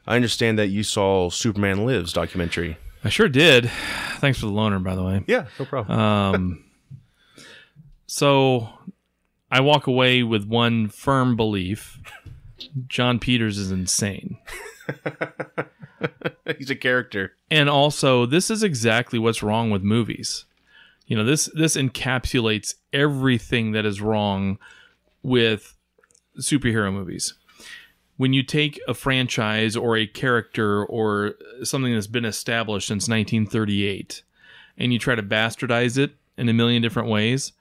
I understand that you saw Superman Lives documentary. I sure did. Thanks for the loaner, by the way. Yeah, no problem. So I walk away with one firm belief. John Peters is insane. He's a character. And also, this is exactly what's wrong with movies. You know, this encapsulates everything that is wrong with superhero movies. When you take a franchise or a character or something that's been established since 1938 and you try to bastardize it in a million different ways,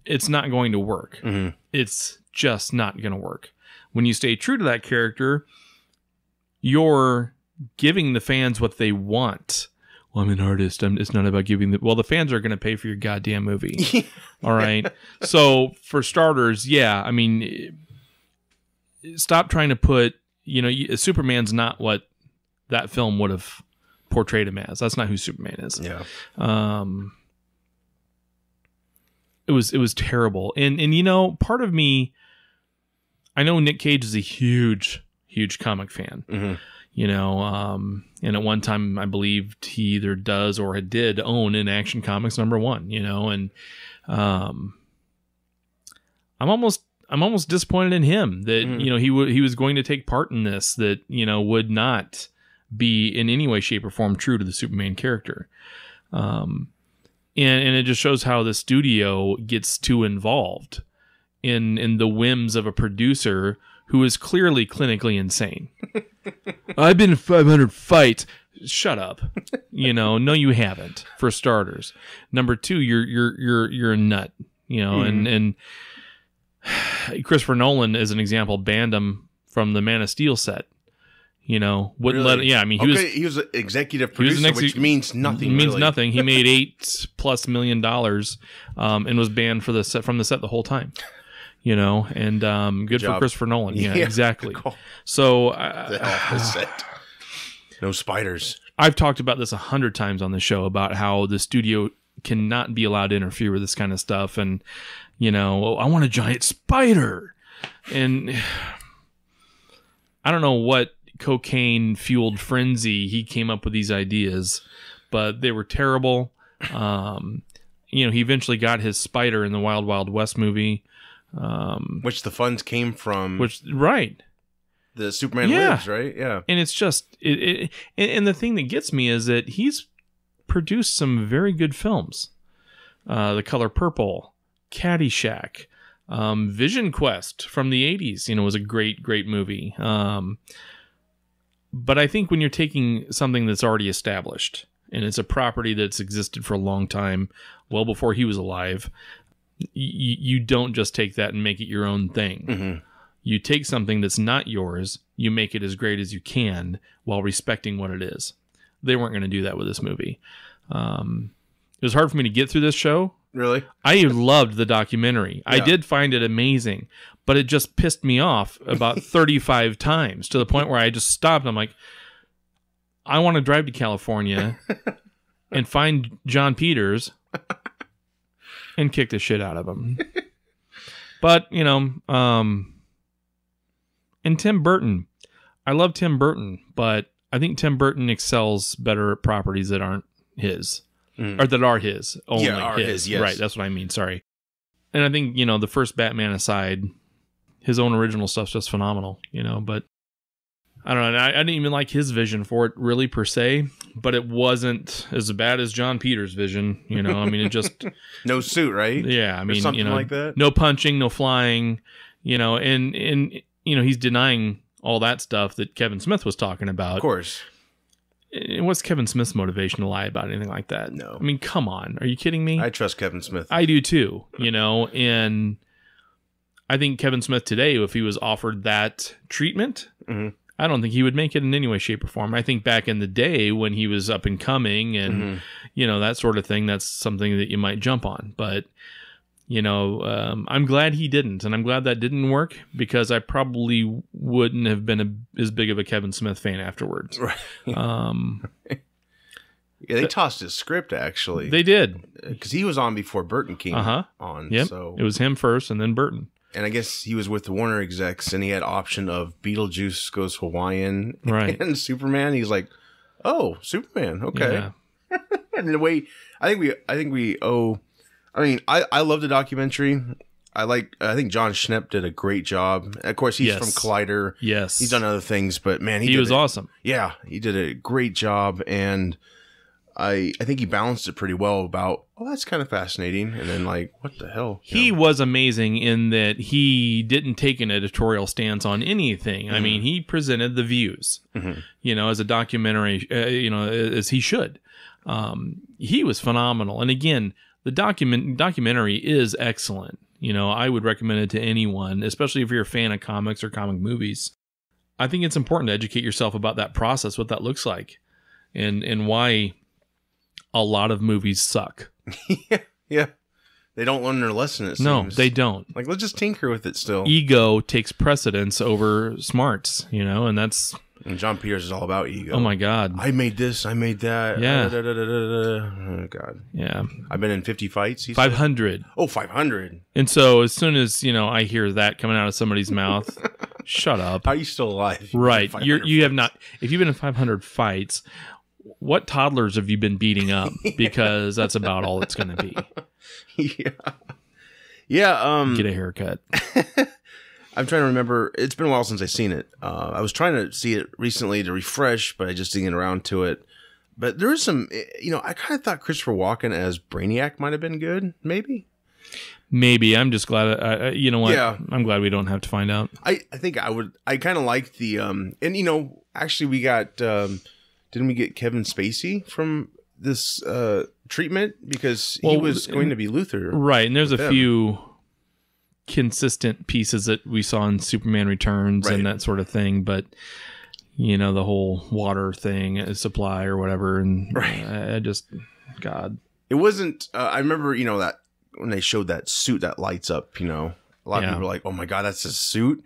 it's not going to work. Mm-hmm. It's just not going to work. When you stay true to that character, you're giving the fans what they want. Well, I'm an artist. It's not about giving the... Well, the fans are going to pay for your goddamn movie. All right? So, for starters, yeah, I mean... Stop trying to put, you know, Superman's not what that film would have portrayed him as. That's not who Superman is. Yeah. It was terrible. And you know, part of me, I know Nick Cage is a huge comic fan. Mm-hmm. You know, and at one time I believed he either does or did own an Action Comics #1, you know, and I'm almost disappointed in him that, you know, he was going to take part in this, that, you know, would not be in any way, shape, or form true to the Superman character. And it just shows how the studio gets too involved in the whims of a producer who is clearly clinically insane. I've been in 500 fights. Shut up. You know, no, you haven't, for starters. Number two, you're a nut, you know, and Christopher Nolan, as an example, banned him from the Man of Steel set. You know, wouldn't let. Yeah, I mean, he was an executive producer, which means nothing. Means really nothing. He made $8+ million, and was banned from the set the whole time. You know, and good for Christopher Nolan. Yeah, exactly. So, the opposite. No spiders. I've talked about this 100 times on the show about how the studio cannot be allowed to interfere with this kind of stuff, and you know, I want a giant spider, and I don't know what cocaine-fueled frenzy he came up with these ideas, but they were terrible. You know, he eventually got his spider in the Wild Wild West movie, which the funds came from. Right. The Superman Lives, right? Yeah. And it's just and the thing that gets me is that he's produced some very good films. The Color Purple, Caddyshack, Vision Quest from the 80s, you know, was a great movie. But I think when you're taking something that's already established and it's a property that's existed for a long time, well before he was alive, you don't just take that and make it your own thing. Mm-hmm. You take something that's not yours, you make it as great as you can while respecting what it is. They weren't going to do that with this movie. It was hard for me to get through this show. Really? I loved the documentary. Yeah. I did find it amazing, but it just pissed me off about 35 times to the point where I just stopped. I'm like, I want to drive to California and find John Peters and kick the shit out of him. But, you know, and Tim Burton. I love Tim Burton, but I think Tim Burton excels better at properties that aren't his. Or that are his. Only his. Yes. Right, that's what I mean. Sorry. And I think, you know, the first Batman aside, his own original stuff's just phenomenal, you know, but I don't know. I didn't even like his vision for it really per se, but it wasn't as bad as John Peters' vision, you know. I mean, it just... No suit, right? Yeah, I mean, something you know, like that. No punching, no flying, you know, and you know, he's denying all that stuff that Kevin Smith was talking about. Of course. And what's Kevin Smith's motivation to lie about anything like that? No. I mean, come on. Are you kidding me? I trust Kevin Smith. I do too, you know, and I think Kevin Smith today, if he was offered that treatment, I don't think he would make it in any way, shape, or form. I think back in the day when he was up and coming and, you know, that sort of thing, that's something that you might jump on. But, you know, I'm glad he didn't, and I'm glad that didn't work because I probably wouldn't have been as big of a Kevin Smith fan afterwards. Right. Yeah, they tossed his script, actually. They did. Because he was on before Burton came on. Yep. So. It was him first and then Burton. and I guess he was with the Warner execs, and he had option of Beetlejuice Goes Hawaiian Right. and Superman. He's like, oh, Superman, okay. Yeah. And in a way, I think we owe. I mean, I love the documentary. I think John Schnepp did a great job. Of course, he's from Collider. Yes. He's done other things, but man, he was awesome. Yeah, he did a great job, and I think he balanced it pretty well about, oh, that's kind of fascinating, and then like, what the hell? He was amazing in that he didn't take an editorial stance on anything. I mean, he presented the views, as a documentary, as he should. He was phenomenal. And again, the documentary is excellent. I would recommend it to anyone, especially if you're a fan of comics or comic movies. I think it's important to educate yourself about that process, what that looks like, and why a lot of movies suck. Yeah. They don't learn their lesson, it seems. No, they don't. Like, let's just tinker with it still. Ego takes precedence over smarts, and that's... And John Peters is all about ego. Oh, my God. I made this, I made that. Yeah. Oh, God. Yeah. I've been in 50 fights, he 500. said. Oh, 500. And so as soon as, I hear that coming out of somebody's mouth, shut up. How are you still alive? Right. You have not... If you've been in 500 fights, what toddlers have you been beating up? Because that's about all it's going to be. Yeah. Yeah. Get a haircut. I'm trying to remember. It's been a while since I've seen it. I was trying to see it recently to refresh, but I just didn't get around to it. But there is some, I kind of thought Christopher Walken as Brainiac might have been good. Maybe. I'm just glad. You know what? Yeah. I'm glad we don't have to find out. I think I would. I kind of liked the, and actually we got, didn't we get Kevin Spacey from this treatment? Because he was going to be Luthor. Right. And there's a few consistent pieces that we saw in Superman Returns and that sort of thing, but the whole water thing, supply or whatever, and I just, God, it wasn't. I remember, that when they showed that suit that lights up, a lot of people were like, "Oh my God, that's a suit,"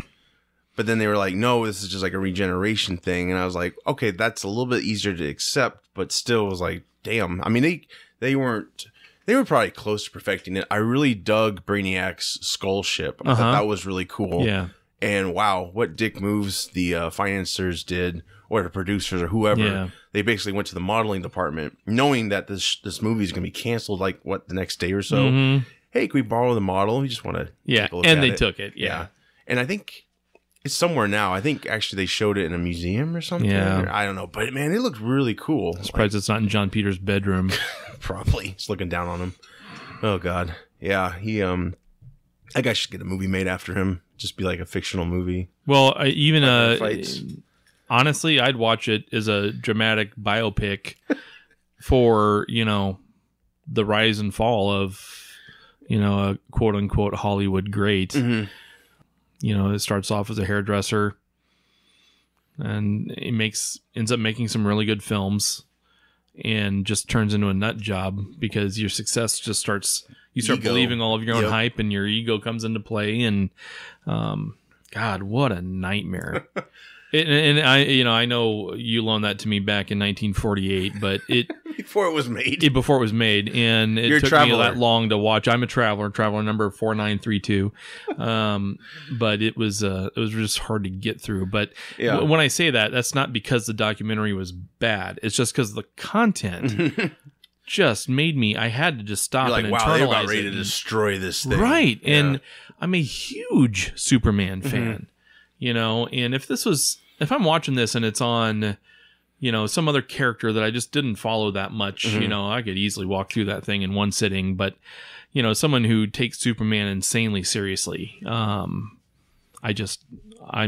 but then they were like, "No, this is just like a regeneration thing," and I was like, "Okay, that's a little bit easier to accept," but still was like, "Damn!" I mean, they weren't. They were probably close to perfecting it. I really dug Brainiac's skull ship. I thought that was really cool. Yeah. And wow, what dick moves the financiers did, or the producers or whoever. Yeah. They basically went to the modeling department, knowing that this movie is going to be canceled like, the next day or so. Mm-hmm. Hey, can we borrow the model? We just want to take a look and at they it. took it. Yeah. And I think it's somewhere now. I think actually they showed it in a museum or something. Yeah. I don't know. But man, it looked really cool. I'm surprised it's not in John Peters' bedroom. Probably. He's looking down on him. Oh God. Yeah. He that guy should get a movie made after him. Just be like a fictional movie. Well, Fights. Honestly, I'd watch it as a dramatic biopic for, the rise and fall of, a quote unquote Hollywood great. Mm-hmm. It starts off as a hairdresser and ends up making some really good films and just turns into a nut job because your success just starts, you start believing all of your own hype and your ego comes into play. And, God, what a nightmare. And I know you loaned that to me back in 1948, but before it was made, and it took me that long to watch. I'm a traveler number 4932. But it was just hard to get through. But when I say that, that's not because the documentary was bad. It's just because the content just made me. I had to just stop and internalize wow, they're about ready to destroy this thing, right? Yeah. And I'm a huge Superman fan. And if I'm watching this and it's on, some other character that I just didn't follow that much, I could easily walk through that thing in one sitting. But, someone who takes Superman insanely seriously, I'm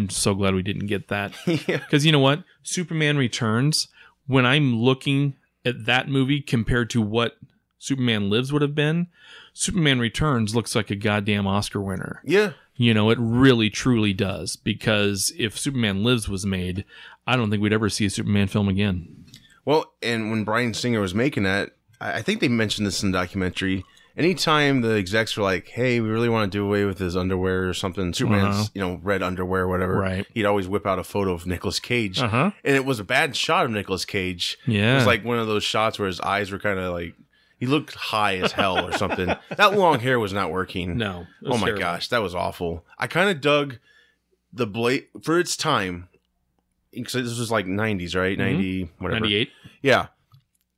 so glad we didn't get that. Because you know what? Superman Returns, when I'm looking at that movie compared to what Superman Lives would have been, Superman Returns looks like a goddamn Oscar winner. Yeah. It really, truly does. Because if Superman Lives was made, I don't think we'd ever see a Superman film again. Well, and when Bryan Singer was making that, I think they mentioned this in the documentary. Anytime the execs were like, hey, we really want to do away with his underwear or something, Superman's, red underwear or whatever, right. He'd always whip out a photo of Nicolas Cage. And it was a bad shot of Nicolas Cage. Yeah. It was like one of those shots where his eyes were kind of like, He looked high as hell or something. That long hair was not working. No. Oh my gosh, that was awful. I kind of dug the blade for its time. Because this was like 90s, right? 90, whatever. 98. Yeah.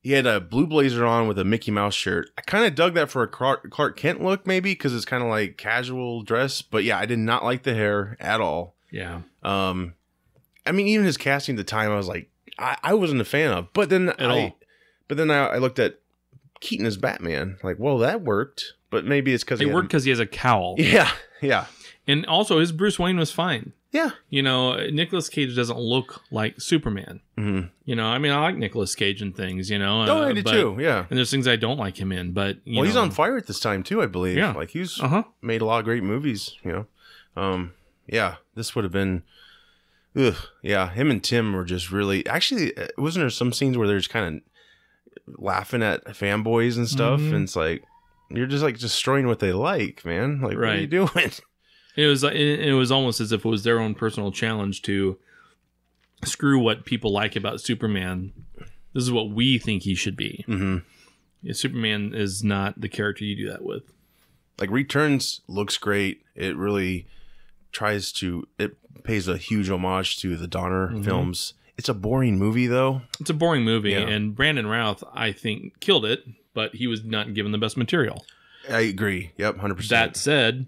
He had a blue blazer on with a Mickey Mouse shirt. I kind of dug that for a Clark Kent look, maybe, because it's kind of like casual dress. But yeah, I did not like the hair at all. Yeah. I mean, even his casting at the time, I was like, I wasn't a fan of. But then I looked at Keaton as Batman. Like, well, that worked. But maybe it's because it worked because he has a cowl. Yeah, yeah. And also, his Bruce Wayne was fine. Yeah. You know, Nicolas Cage doesn't look like Superman. Mm-hmm. You know, I mean, I like Nicolas Cage and things, you know. Oh, I do too, yeah. And there's things I don't like him in, but, you know. He's on fire at this time, too, I believe. Yeah. Like, he's made a lot of great movies, you know. Yeah, this would have been... Ugh, yeah, him and Tim were just really... Actually, wasn't there some scenes where they're just kind of laughing at fanboys and stuff? And it's like, you're just, like, destroying what they like, man. Like, what are you doing? It was almost as if it was their own personal challenge to screw what people like about Superman. This is what we think he should be. Mm-hmm. Superman is not the character you do that with. Like, Returns looks great. It really it pays a huge homage to the Donner films. It's a boring movie, though. It's a boring movie, and Brandon Routh, I think, killed it, but he was not given the best material. I agree. Yep, 100%. That said...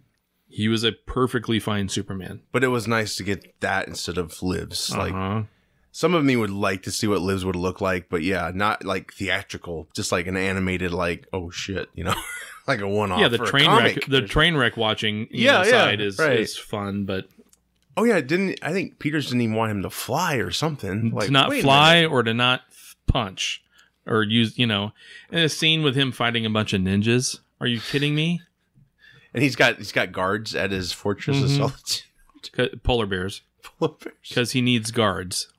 He was a perfectly fine Superman. But it was nice to get that instead of Livs. Like, some of me would like to see what Livs would look like, but yeah, not like theatrical, just like an animated, like, oh shit, you know, like a one-off. Yeah, the train wreck watching side is fun, but oh yeah, I think Peters didn't even want him to fly or something. Like, to not fly or to not punch or use, you know, in a scene with him fighting a bunch of ninjas. Are you kidding me? And he's got guards at his fortress of solitude. Polar bears. Because he needs guards.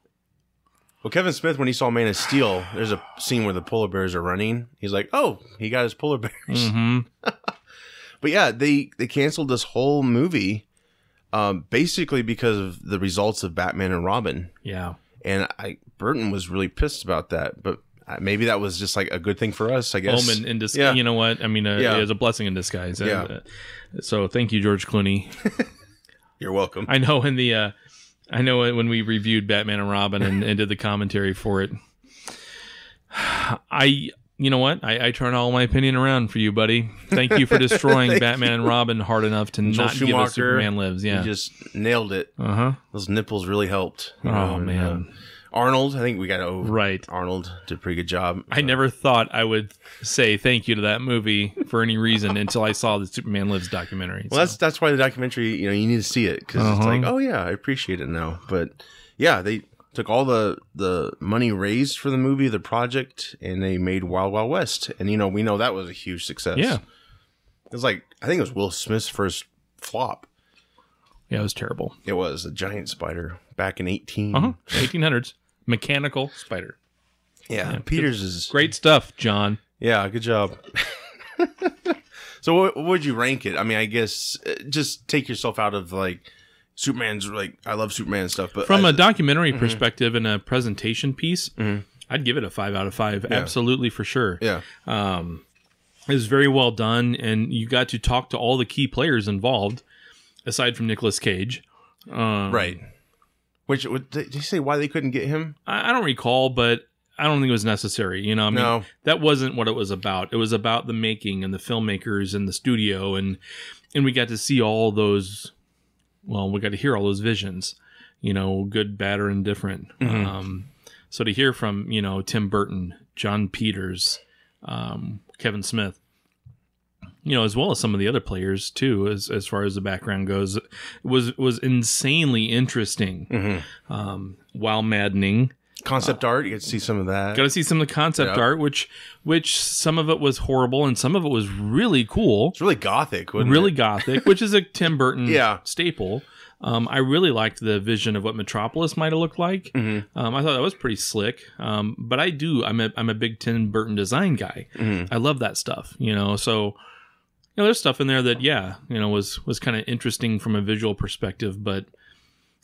Well, Kevin Smith, when he saw Man of Steel, there's a scene where the polar bears are running. He's like, oh, he got his polar bears. But yeah, they canceled this whole movie basically because of the results of Batman and Robin. Yeah. And Burton was really pissed about that, but maybe that was just like a good thing for us, I guess. Omen in disguise. Yeah. You know what? I mean, it was a blessing in disguise. Yeah. So thank you, George Clooney. You're welcome. I know when we reviewed Batman and Robin and did the commentary for it, you know what? I turn all my opinion around for you, buddy. Thank you for destroying Batman and Robin hard enough to not give us Superman Lives. Yeah. You just nailed it. Those nipples really helped. Oh, man. Arnold, I think we got over. Right. Arnold did a pretty good job. I never thought I would say thank you to that movie for any reason until I saw the Superman Lives documentary. Well, that's why the documentary, you need to see it because it's like, oh yeah, I appreciate it now. But yeah, they took all the money raised for the movie, the project, and they made Wild Wild West. And we know that was a huge success. Yeah. It was like, I think it was Will Smith's first flop. Yeah, it was terrible. It was a giant spider back in 1800s. Mechanical spider. Yeah, Peters is... Great stuff, John. Yeah, good job. So what would you rank it? I mean, I guess just take yourself out of like Superman's, like, I love Superman and stuff. But from a documentary perspective and a presentation piece, I'd give it a 5 out of 5. Yeah. Absolutely, for sure. Yeah. It was very well done, and you got to talk to all the key players involved, aside from Nicolas Cage. Right. Which, did you say why they couldn't get him? I don't recall, but I don't think it was necessary. No. That wasn't what it was about. It was about the making and the filmmakers and the studio, and we got to see all those. Well, we got to hear all those visions. Good, bad, or indifferent. So to hear from Tim Burton, John Peters, Kevin Smith, as well as some of the other players too, as far as the background goes, was insanely interesting, while maddening. Concept art, you get to see some of that. Got to see some of the concept art, which some of it was horrible and some of it was really cool. It's really gothic, gothic, which is a Tim Burton staple. I really liked the vision of what Metropolis might have looked like. I thought that was pretty slick. But I'm a big Tim Burton design guy. I love that stuff, so there's stuff in there that was kind of interesting from a visual perspective, but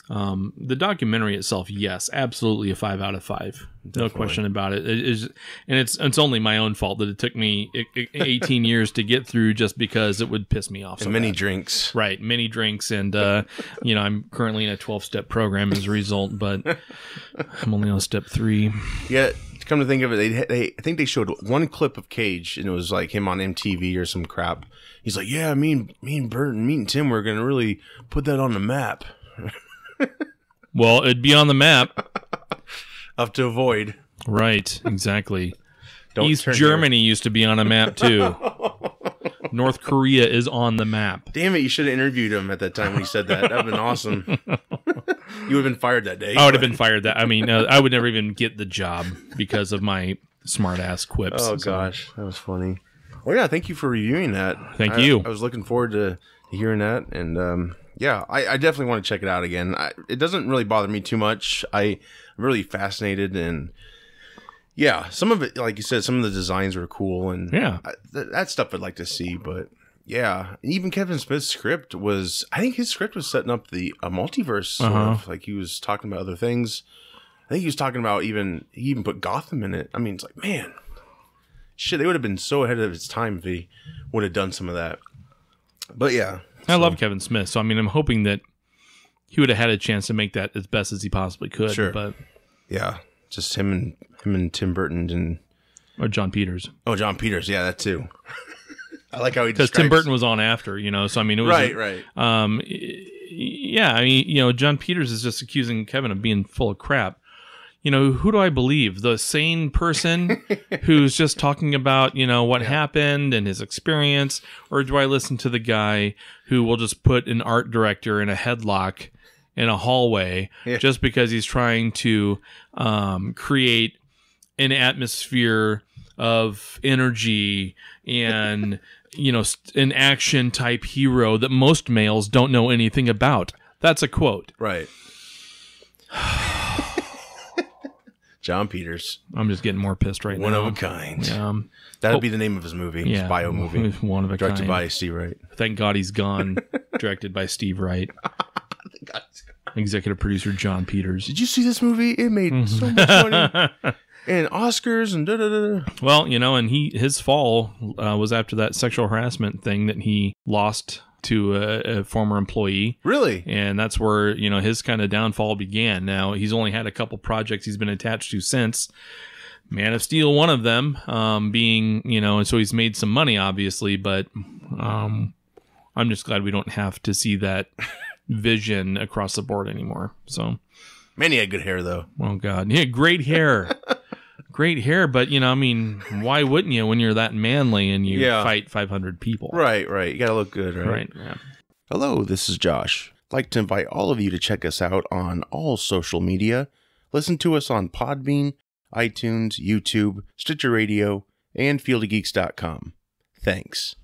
The documentary itself, yes, absolutely a 5 out of 5. Definitely. No question about it. It's only my own fault that it took me 18 years to get through, just because it would piss me off. And many drinks. Right, many drinks, and I'm currently in a 12-step program as a result, but I'm only on step 3. Yeah, come to think of it, I think they showed one clip of Cage, and it was like him on MTV or some crap. He's like, "Yeah, me and Burton, me and Tim, we're gonna really put that on the map." Well, it'd be on the map. Up to avoid. Right, exactly. East Germany used to be on a map, too. North Korea is on the map. Damn it, you should have interviewed him at that time when he said that. That would have been awesome. You would have been fired that day. I would have been fired I would never even get the job because of my smart-ass quips. Oh, gosh. That was funny. Well, yeah, thank you for reviewing that. Thank you. I was looking forward to hearing that, and yeah, I definitely want to check it out again. It doesn't really bother me too much. I'm really fascinated, and yeah, some of it, like you said, some of the designs were cool, and yeah, that stuff I'd like to see. But yeah, and even Kevin Smith's script I think his script was setting up a multiverse, sort of. Like he was talking about other things. I think he was talking about he even put Gotham in it. I mean, it's like, man, shit, they would have been so ahead of its time if he would have done some of that. But yeah. I love Kevin Smith, so I'm hoping that he would have had a chance to make that as best as he possibly could. Sure. But yeah, just him and Tim Burton or John Peters. Oh, John Peters, yeah, that too. I like how he because Tim Burton was on after, so it was right. Yeah, John Peters is just accusing Kevin of being full of crap. Who do I believe? The sane person who's just talking about, what happened and his experience? Or do I listen to the guy who will just put an art director in a headlock in a hallway just because he's trying to create an atmosphere of energy and, an action type hero that most males don't know anything about? That's a quote. Right. John Peters. I'm just getting more pissed right now. One of a kind. That would be the name of his movie. His bio movie. One of a kind. Directed by Steve Wright. Thank God He's Gone. Directed by Steve Wright. Executive producer John Peters. Did you see this movie? It made so much money. And Oscars and da-da-da. Well, and his fall was after that sexual harassment thing that he lost to a former employee. Really? And that's where, his kind of downfall began. Now, he's only had a couple projects he's been attached to since. Man of Steel, one of them, being, and so he's made some money, obviously, but I'm just glad we don't have to see that vision across the board anymore. So, man, he had good hair, though. Oh, God. He had great hair. Great hair, but, why wouldn't you when you're that manly and you fight 500 people? Right. You gotta look good, right? Right, yeah. Hello, this is Josh. I'd like to invite all of you to check us out on all social media. Listen to us on Podbean, iTunes, YouTube, Stitcher Radio, and FieldofGeeks.com. Thanks.